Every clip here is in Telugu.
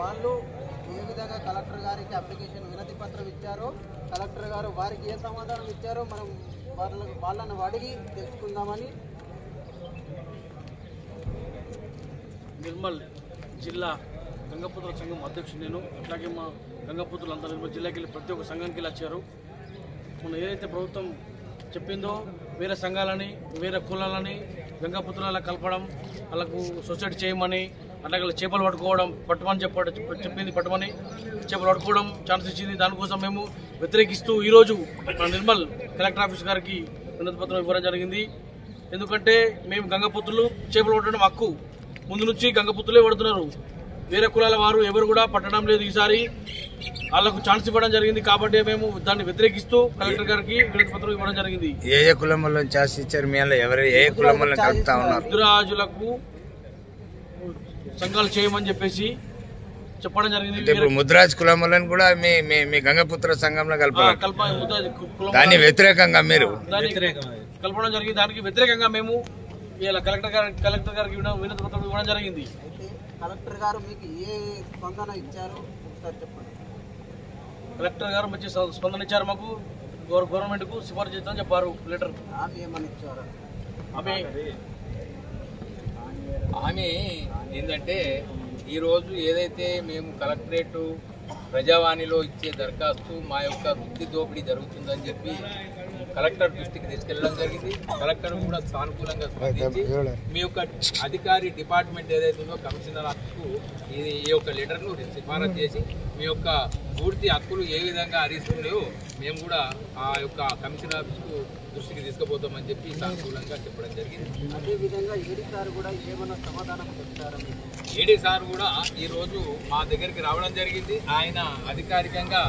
వాళ్ళు ఏ విధంగా కలెక్టర్ గారికి అప్లికేషన్ వినతి పత్రం ఇచ్చారో కలెక్టర్ గారు వారికి ఏ సమాధానం ఇచ్చారో మనం వాళ్ళను అడిగి తెలుసుకుందామని. నిర్మల్ జిల్లా గంగపుత్రుల సంఘం అధ్యక్షుడు నేను. అట్లాగే మా గంగపుత్రులు అంతా నిర్మల్ జిల్లాకి వెళ్ళి ప్రతి ఒక్క సంఘానికి వెళ్ళి వచ్చారు. మొన్న ఏదైతే ప్రభుత్వం చెప్పిందో వేరే సంఘాలని వేరే కులాలని గంగపుత్రుల కలపడం, వాళ్ళకు సొసైటీ చేయమని, అట్లాగే చేపలు పట్టమని చెప్పింది, పట్టమని చేపలు పట్టుకోవడం ఛాన్స్ ఇచ్చింది. దానికోసం మేము వ్యతిరేకిస్తూ ఈరోజు మన నిర్మల్ కలెక్టర్ ఆఫీస్ గారికి వినతి పత్రం ఇవ్వడం జరిగింది. ఎందుకంటే మేము గంగపుత్రులు చేపలు పట్టడం హక్కు, ముందు నుంచి గంగపుత్రులే పడుతున్నారు, వేరే కులాల వారు ఎవరు కూడా పట్టడం లేదు. ఈసారి వాళ్ళకు ఛాన్స్ ఇవ్వడం జరిగింది కాబట్టి మేము దాన్ని వ్యతిరేకిస్తూ కలెక్టర్ గారికి వినతి పత్రం ఇవ్వడం జరిగింది. ఏ కులం వాళ్ళని ఛాన్స్ ఇచ్చారు? మీ ఏ కులం వాళ్ళని కలుపుతా ఉన్నారు? ముద్రాజులకు సంఘాలు చేయమని చెప్పేసి చెప్పడం జరిగింది. ఇప్పుడు ముద్రాజ్ కులం వాళ్ళని కూడా మీ గంగపుత్ర సంఘంలో కలపాలి. దాని వ్యతిరేకంగా మీరు కలపడం జరిగింది. దానికి వ్యతిరేకంగా మేము ఇలా కలెక్టర్ గారికి వినతి పత్రం ఇవ్వడం జరిగింది. కలెక్టర్ గారు మీకు ఏ స్పందన ఇచ్చారు ఒకసారి చెప్పండి. కలెక్టర్ గారు మంచి స్పందన ఇచ్చారు. మాకు గవర్నమెంట్ కు సిఫార్సు చేస్తామని చెప్పారు. లెటర్ ఏమని ఇచ్చారు? ఆమె ఏంటంటే ఈరోజు ఏదైతే మేము కలెక్టరేట్ ప్రజావాణిలో ఇచ్చే దరఖాస్తు మా యొక్క వృత్తి దోపిడీ జరుగుతుందని చెప్పి కలెక్టర్ దృష్టికి తీసుకెళ్లడం జరిగింది. కలెక్టర్ కూడా సానుకూలంగా స్పందించి మీ యొక్క అధికారి డిపార్ట్మెంట్ ఏదైతే ఉందో కమిషనర్ ఆఫీస్కు ఈ యొక్క లెటర్ను సిఫారసు చేసి మీ యొక్క పూర్తి హక్కులు ఏ విధంగా హరిస్తున్నాయో మేము కూడా ఆ యొక్క కమిషనర్ ఆఫీస్కు దృష్టికి తీసుకుపోతామని చెప్పి సానుకూలంగా చెప్పడం జరిగింది. అదేవిధంగా ఏడీ సార్ కూడా ఏమైనా సమాధానం చెప్తారా? ఏడీ సార్ కూడా ఈరోజు మా దగ్గరికి రావడం జరిగింది. ఆయన అధికారికంగా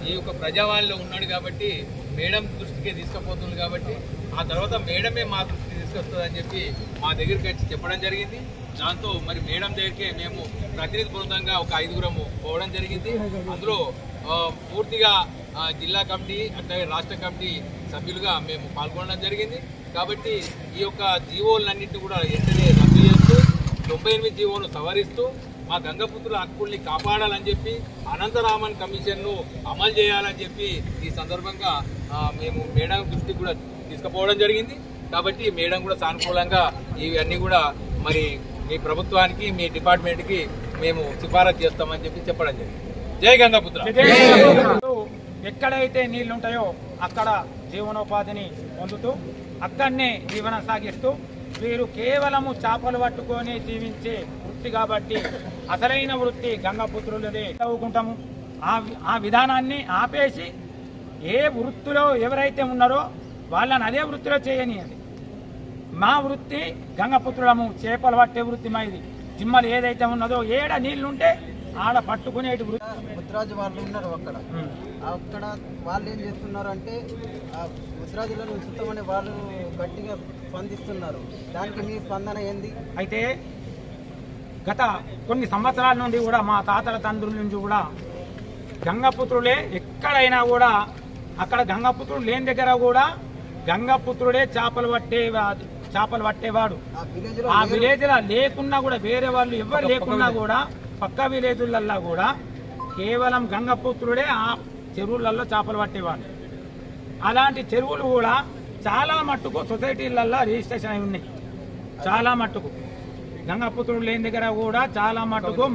ఈ యొక్క ప్రజావాణిలో ఉన్నాడు కాబట్టి మేడం దృష్టికి తీసుకుపోతుంది కాబట్టి ఆ తర్వాత మేడమే మా దృష్టికి తీసుకొస్తుందని చెప్పి మా దగ్గరికి వచ్చి చెప్పడం జరిగింది. దాంతో మరి మేడం దగ్గరికి మేము ప్రతినిధి బృందంగా ఒక 5గురము పోవడం జరిగింది. అందులో పూర్తిగా జిల్లా కమిటీ అట్లాగే రాష్ట్ర కమిటీ సభ్యులుగా మేము పాల్గొనడం జరిగింది. కాబట్టి ఈ యొక్క జీవోలన్నింటినీ కూడా వెంటనే రద్దు చేస్తూ 98 జీవోను సవరిస్తూ మా గంగపుత్రుల హక్కుల్ని కాపాడాలని చెప్పి అనంతరామన్ కమిషన్ను అమలు చేయాలని చెప్పి ఈ సందర్భంగా మేము మేడం దృష్టికి కూడా తీసుకుపోవడం జరిగింది. కాబట్టి మేడం కూడా సానుకూలంగా ఇవన్నీ కూడా మరి మీ ప్రభుత్వానికి మీ డిపార్ట్మెంట్కి మేము సిఫారసు చేస్తామని చెప్పి చెప్పడం జరిగింది. జై గంగపుత్ర. ఎక్కడైతే నీళ్లుంటాయో అక్కడ జీవనోపాధిని పొందుతూ అక్కడనే జీవనం సాగిస్తూ వీరు కేవలము చేపలు పట్టుకొని జీవించే వృత్తి కాబట్టి అసలైన వృత్తి గంగపుత్రులదే చదువుకుంటాము. ఆ విధానాన్ని ఆపేసి ఏ వృత్తిలో ఎవరైతే ఉన్నారో వాళ్ళని అదే వృత్తిలో చేయనియండి. మా వృత్తి గంగపుత్రులము, చేపలు పట్టే వృత్తి మాది. జిమ్మలు ఏదైతే ఉన్నదో ఏడ నీళ్లుంటే ఆడ పట్టుకునేటి వృత్తి. ముద్రాజు వాళ్ళు ఉన్నారు అక్కడ వాళ్ళు ఏం చేస్తున్నారు అంటే ముద్రాజులను ఉంచుతామని వాళ్ళు గట్టిగా స్పందిస్తున్నారు. దానికి మీ స్పందన ఏంది? అయితే గత కొన్ని సంవత్సరాల నుండి కూడా మా తాతల తండ్రుల నుంచి కూడా గంగపుత్రులే ఎక్కడైనా కూడా అక్కడ గంగపుత్రుడు లేని దగ్గర కూడా గంగపుత్రుడే చేపలు పట్టేవాడు. ఆ విలేజ్లో లేకున్నా కూడా వేరే వాళ్ళు ఎవరు లేకున్నా కూడా పక్క విలేజులల్లో కూడా కేవలం గంగపుత్రుడే ఆ చెరువులలో చేపలు పట్టేవాడు. అలాంటి చెరువులు కూడా చాలా మట్టుకు సొసైటీలలో రిజిస్ట్రేషన్ అయి ఉన్నాయి. చాలా మట్టుకు గంగపుత్రుడు లేని దగ్గర కూడా చాలా మట్టుకు